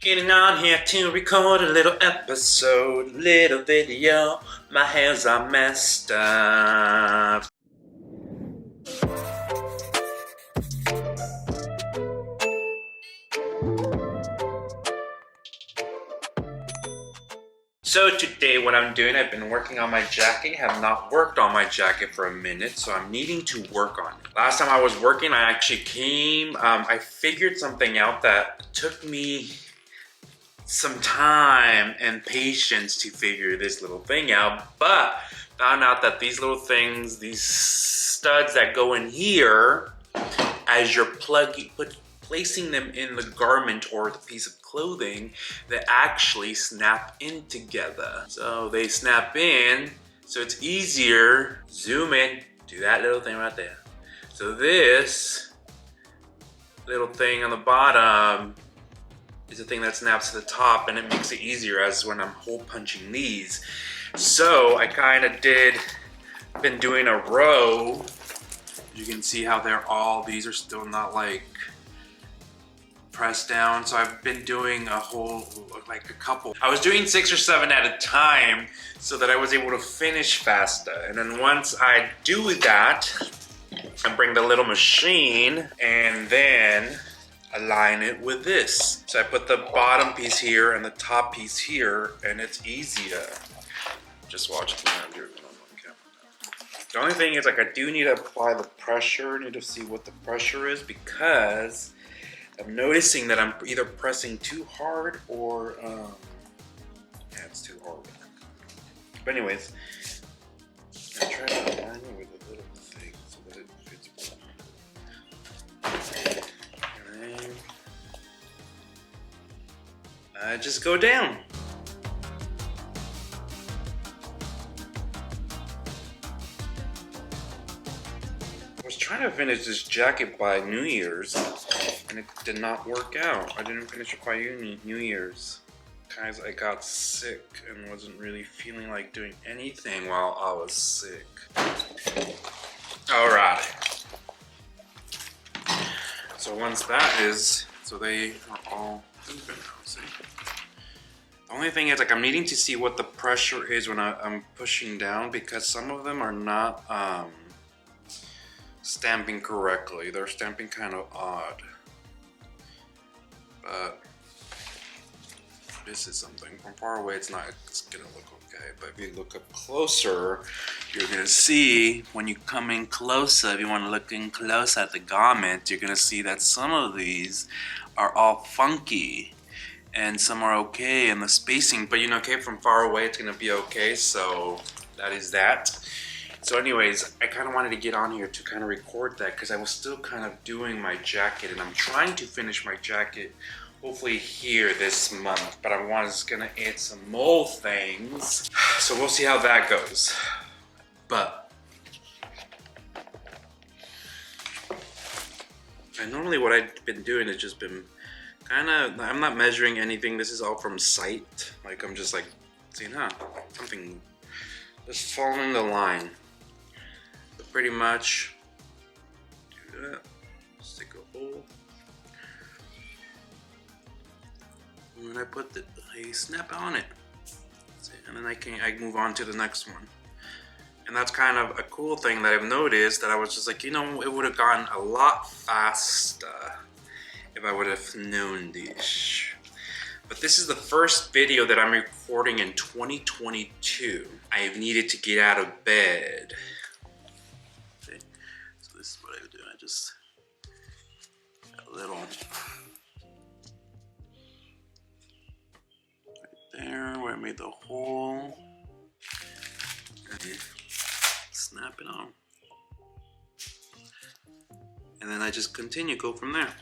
Getting on here to record a little episode, little video. My hands are messed up. So today what I'm doing, I've been working on my jacket, have not worked on my jacket for a minute, so I'm needing to work on it. Last time I was working, I actually I figured something out that took me some time and patience to figure this little thing out, but found out that these little things, these studs that go in here, as you're placing them in the garment or the piece of clothing, they actually snap in together. So they snap in, so it's easier. Zoom in, do that little thing right there. So this little thing on the bottom is the thing that snaps to the top, and it makes it easier as when I'm hole punching these. So I kind of been doing a row. You can see how these are still not like pressed down. So I've been doing a couple. I was doing 6 or 7 at a time so that I was able to finish faster. And then once I do that, I bring the little machine and then align it with this. So I put the bottom piece here and the top piece here, and it's easier. Just watch me. I'm doing it on camera. The only thing is, like, I do need to apply the pressure. I need to see what the pressure is, because I'm noticing that I'm either pressing too hard or yeah, it's too hard. But anyways, I'm trying to align it with a little thing so that it fits more. And then I just go down. I was trying to finish this jacket by New Year's, and it did not work out. I didn't finish it by New Year's. Guys, I got sick and wasn't really feeling like doing anything while I was sick. Alright. So once that is, so they are all open now, see? The only thing is, like, I'm needing to see what the pressure is when I'm pushing down, because some of them are not stamping correctly. They're stamping kind of odd. But this is something. From far away, it's gonna look okay. But if you look up closer, you're gonna see, when you come in closer, if you want to look in close at the garment, you're gonna see that some of these are all funky and some are okay in the spacing. But okay, from far away, it's gonna be okay. So that is that. So anyways, I kind of wanted to get on here to kind of record that, because I was still kind of doing my jacket, and I'm trying to finish my jacket hopefully here this month, but I was gonna add some more things, so we'll see how that goes. But normally what I've been doing is just been I'm not measuring anything. This is all from sight. Like, I'm just like seeing something, just following the line. But pretty much do that, stick a hole, and then I snap on it. See, and then I move on to the next one. And that's kind of a cool thing that I've noticed, that I was just like, it would have gone a lot faster if I would have known this. But this is the first video that I'm recording in 2022. I've needed to get out of bed. Okay. So this is what I would do. I just a little right there where I made the hole. And snap it on. And then I just go from there.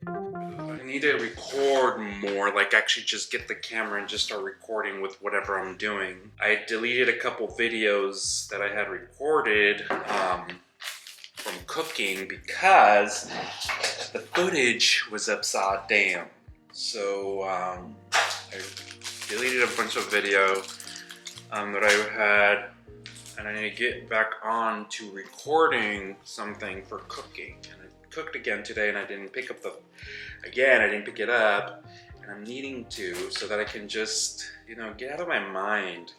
I need to record more, like actually just get the camera and just start recording with whatever I'm doing. I deleted a couple videos that I had recorded from cooking because the footage was upside down. So I deleted a bunch of video that I had, and I need to get back on to recording something for cooking. And I cooked again today, and I didn't pick up I didn't pick it up, and I'm needing to, so that I can just, you know, get out of my mind,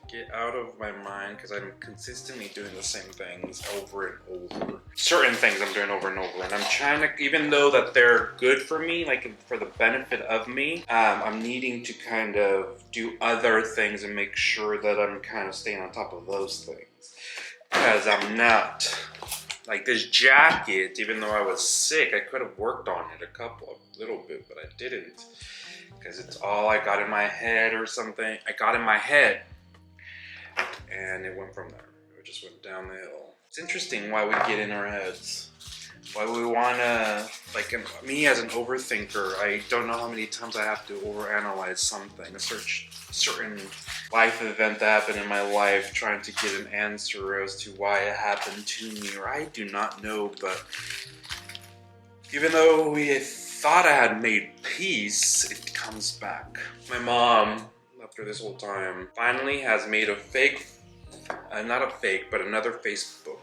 because I'm consistently doing the same things over and over. Certain things I'm doing over and over, and I'm trying to, even though that they're good for me, like for the benefit of me, I'm needing to kind of do other things and make sure that I'm kind of staying on top of those things. Because I'm not, like this jacket, even though I was sick, I could have worked on it a little bit, but I didn't. Because it's all I got in my head or something. I got in my head, and it went from there. It just went down the hill. It's interesting why we get in our heads. Why we wanna, like me as an overthinker, I don't know how many times I have to overanalyze something, a certain life event that happened in my life, trying to get an answer as to why it happened to me, or I do not know, but even though we thought I had made peace, it comes back. My mom, after this whole time, finally has made a fake, not a fake, but another Facebook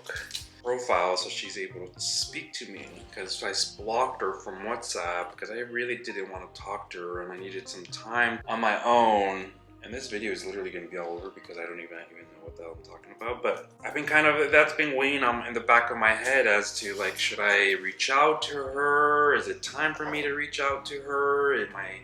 profile so she's able to speak to me, because I blocked her from WhatsApp because I really didn't want to talk to her and I needed some time on my own. And this video is literally going to be all over because I don't even know what the hell I'm talking about. But I've been that's been weighing on in the back of my head as to, like, should I reach out to her? Is it time for me to reach out to her? Am I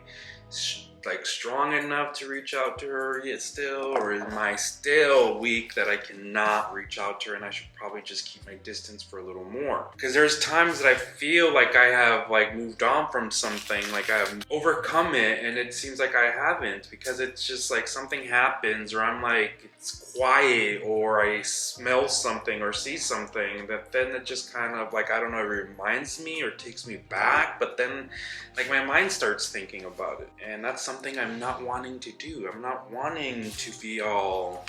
like strong enough to reach out to her yet still, or am I still weak that I cannot reach out to her and I should probably just keep my distance for a little more? Because there's times that I feel like I have like moved on from something, like I've overcome it, and it seems like I haven't, because it's just like something happens, or I'm like, it's quiet, or I smell something or see something that then it just kind of like, I don't know, it reminds me or takes me back, but then like my mind starts thinking about it, and that's something I'm not wanting to do. I'm not wanting to be all,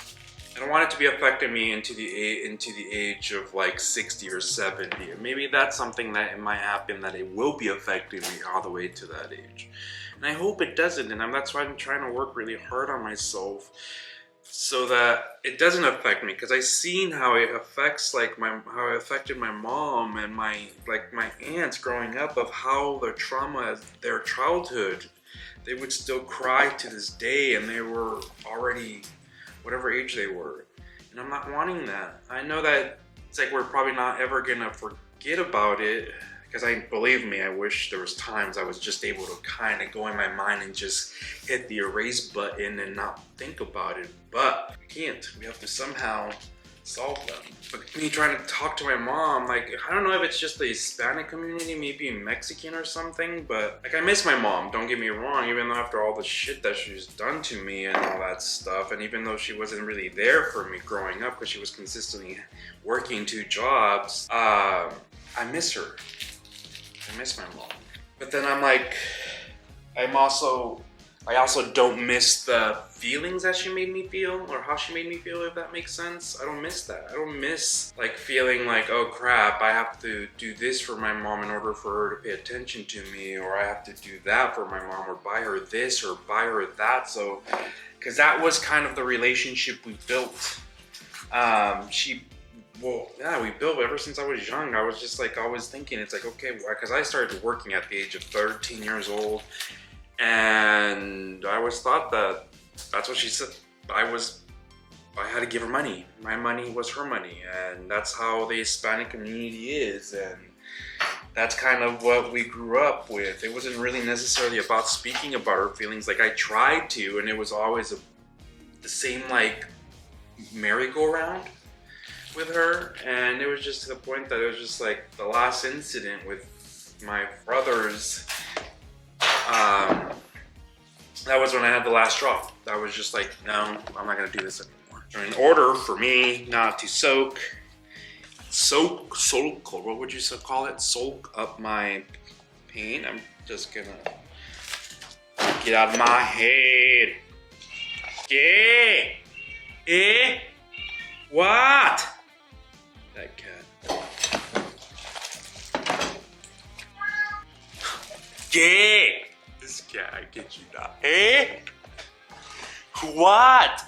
I don't want it to be affecting me into the age of like 60 or 70. Maybe that's something that it might happen, that it will be affecting me all the way to that age. And I hope it doesn't, and that's why I'm trying to work really hard on myself so that it doesn't affect me, because I've seen how it affects how it affected my mom and my aunts growing up, of how their trauma, their childhood, they would still cry to this day, and they were already whatever age they were. And I'm not wanting that. I know that it's like we're probably not ever gonna forget about it, because believe me, I wish there was times I was just able to kind of go in my mind and just hit the erase button and not think about it. But we can't. We have to somehow solve them. But me trying to talk to my mom, like, I don't know if it's just the Hispanic community, maybe Mexican or something, but like I miss my mom, don't get me wrong, even though after all the shit that she's done to me and all that stuff, and even though she wasn't really there for me growing up because she was consistently working 2 jobs, I miss her. I miss my mom. But then I'm like, I also don't miss the feelings that she made me feel, or how she made me feel, if that makes sense. I don't miss that. I don't miss like feeling like, oh crap, I have to do this for my mom in order for her to pay attention to me, or I have to do that for my mom, or buy her this or buy her that. So, because that was kind of the relationship we built. Well, yeah, we built ever since I was young. I was just like always thinking, it's like, okay, because I started working at the age of 13 years old, and I always thought that that's what she said. I had to give her money. My money was her money, and that's how the Hispanic community is, and that's kind of what we grew up with. It wasn't really necessarily about speaking about her feelings. Like I tried to, and it was always the same like merry-go-round with her, and it was just to the point that it was just like the last incident with my brothers, that was when I had the last straw. That was just like, no, I'm not gonna do this anymore. So in order for me not to soak, what would you call it? Soak up my pain, I'm just gonna get out of my head. What? That cat. ¿Qué? This cat, I get you now. Hey? What?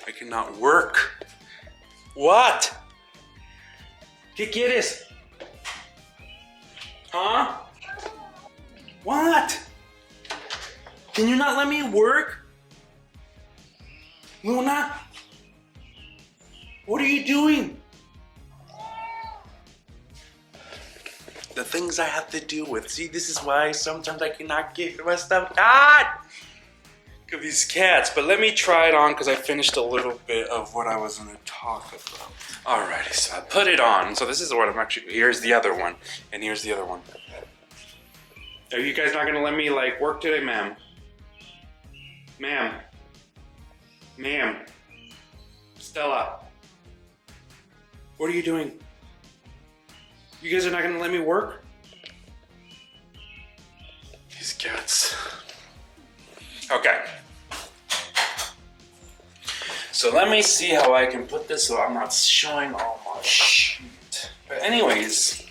I cannot work. What? ¿Qué quieres? Huh? What? Can you not let me work? Luna? What are you doing? The things I have to deal with. See, this is why sometimes I cannot get my stuff done. Look at these cats. But let me try it on because I finished a little bit of what I was going to talk about. Alrighty, so I put it on. So this is what I'm actually, here's the other one. And here's the other one. Are you guys not going to let me like work today, ma'am? Ma'am. Ma'am. Stella. What are you doing? You guys are not gonna let me work? These cats. Okay. So let me see how I can put this so I'm not showing all my shit. But anyways,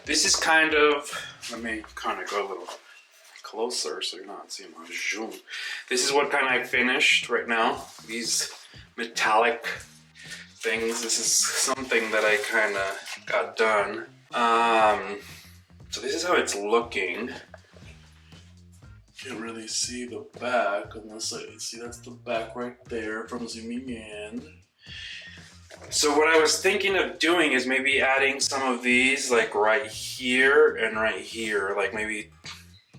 this is kind of, let me kind of go a little closer so you're not seeing my zoom. This is what kind of I finished right now. These metallic things. This is something that I kind of got done. So this is how it's looking. Can't really see the back unless I see that's the back right there from zooming in. So what I was thinking of doing is maybe adding some of these like right here and right here, like maybe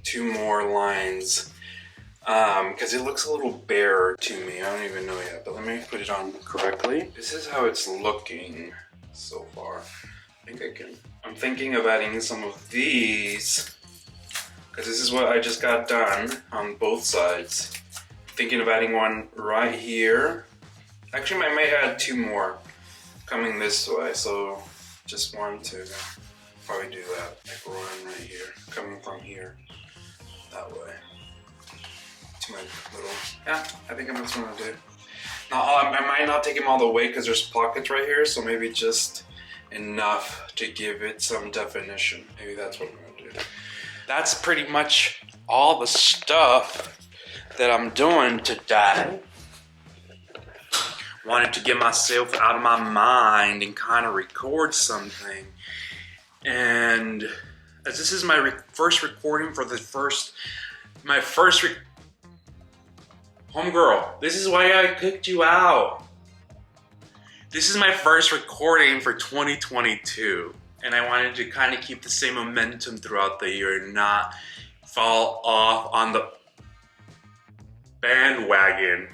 2 more lines. Because it looks a little bare to me. I don't even know yet, but let me put it on correctly. This is how it's looking so far. I think I can. I'm thinking of adding some of these because this is what I just got done on both sides. Thinking of adding one right here. Actually, I may add 2 more coming this way, so just 1 to probably do that. Like one right here, coming from here that way. To my little, yeah, I think that's what I'm gonna do. Now, I might not take them all the way because there's pockets right here, so maybe just enough to give it some definition. Maybe that's what I'm gonna do. That's pretty much all the stuff that I'm doing today. Wanted to get myself out of my mind and kind of record something. And as this is my first recording for my first homegirl, this is why I kicked you out. This is my first recording for 2022, and I wanted to kind of keep the same momentum throughout the year and not fall off on the bandwagon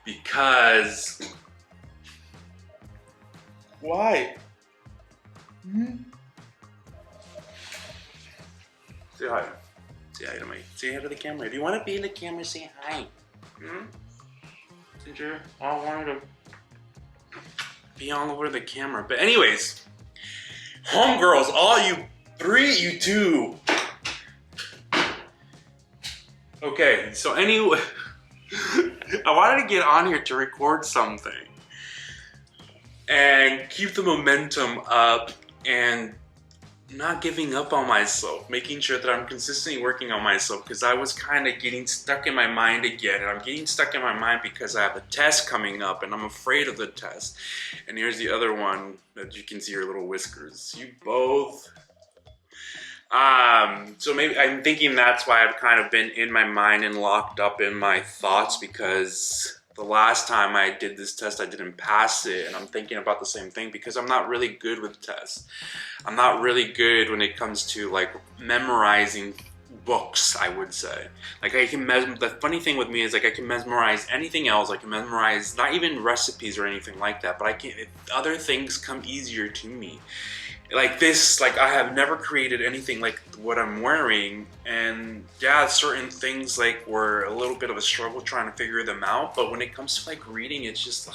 because... Why? Say hi. Say hi to me. Say hi to the camera. If you want to be in the camera, say hi. Did you all wanted to be all over the camera? But anyways, homegirls, all you 3, you 2. Okay, so anyway, I wanted to get on here to record something and keep the momentum up and not giving up on myself, making sure that I'm consistently working on myself because I was kind of getting stuck in my mind again, and I'm getting stuck in my mind because I have a test coming up and I'm afraid of the test. And here's the other one that you can see your little whiskers. You both. So maybe I'm thinking that's why I've kind of been in my mind and locked up in my thoughts because the last time I did this test, I didn't pass it, and I'm thinking about the same thing because I'm not really good with tests. I'm not really good when it comes to like memorizing books, I would say. Like I can the funny thing with me is like I can memorize anything else. I can memorize not even recipes or anything like that, but I can't, other things come easier to me. Like this, like I have never created anything like what I'm wearing, and yeah, certain things like were a little bit of a struggle trying to figure them out, but when it comes to like reading, it's just,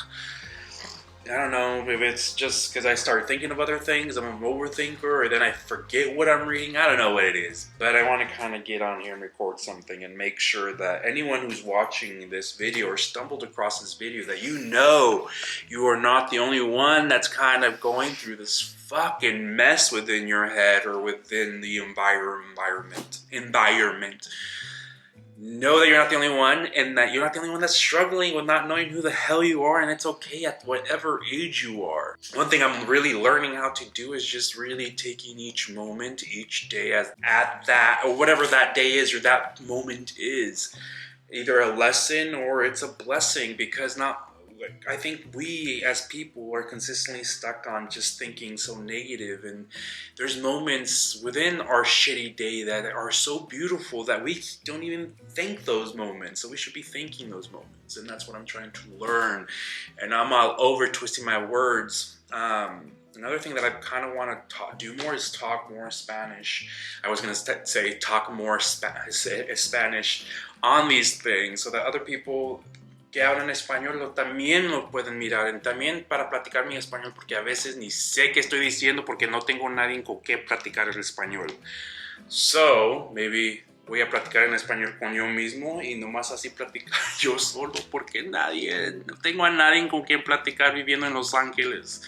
I don't know if it's just because I start thinking of other things, I'm an overthinker, or then I forget what I'm reading. I don't know what it is. But I want to kind of get on here and record something and make sure that anyone who's watching this video or stumbled across this video, that you know you are not the only one that's kind of going through this fucking mess within your head or within the environment. Know that you're not the only one, and that you're not the only one that's struggling with not knowing who the hell you are, and it's okay at whatever age you are. One thing I'm really learning how to do is just really taking each moment, each day as at that, or whatever that day is or that moment is, either a lesson or it's a blessing, because I think we as people are consistently stuck on just thinking so negative, and there's moments within our shitty day that are so beautiful that we don't even think those moments. So we should be thinking those moments, and that's what I'm trying to learn. And I'm all over twisting my words. Another thing that I kind of want to do more is talk more Spanish. I was going to say talk more Spanish on these things so that other people que hablan español también lo pueden mirar, y también para platicar mi español, porque a veces ni sé qué estoy diciendo porque no tengo nadie con qué platicar el español. So, maybe voy a platicar en español con yo mismo y nomás así platicar yo solo, porque no tengo a nadie con quien platicar viviendo en Los Ángeles.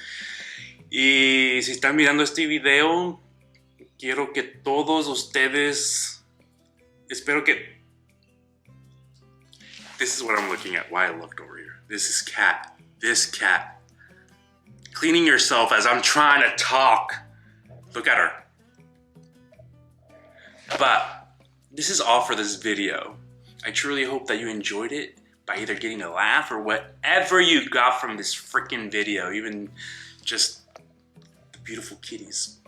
Y si están mirando este video, quiero que todos ustedes, espero que this is what I'm looking at, why I looked over here. This cat. Cleaning yourself as I'm trying to talk. Look at her. But this is all for this video. I truly hope that you enjoyed it by either getting a laugh or whatever you got from this freaking video, even just the beautiful kitties.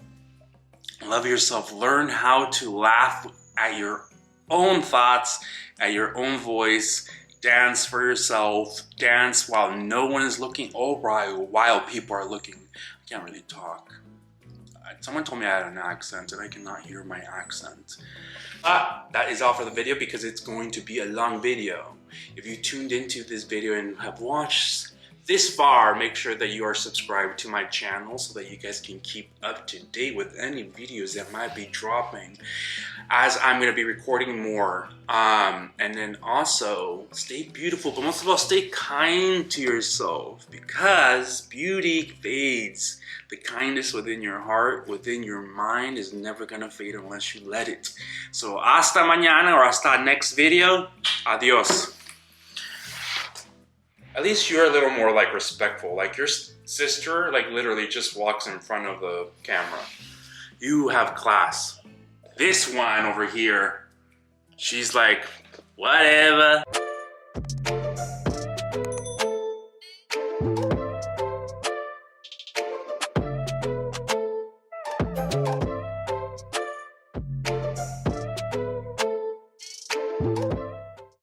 Love yourself. Learn how to laugh at your own thoughts, at your own voice. Dance for yourself. Dance while no one is looking. Oh, while people are looking. I can't really talk. Someone told me I had an accent and I cannot hear my accent. That is all for the video because it's going to be a long video. If you tuned into this video and have watched this far, make sure that you are subscribed to my channel so that you guys can keep up to date with any videos that might be dropping, as I'm going to be recording more. And then also, stay beautiful, but most of all, stay kind to yourself, because beauty fades. The kindness within your heart, within your mind, is never going to fade unless you let it. So, hasta mañana, or hasta next video. Adios. At least you're a little more like respectful. Like your sister, like literally just walks in front of the camera. You have class. This one over here, she's like, whatever.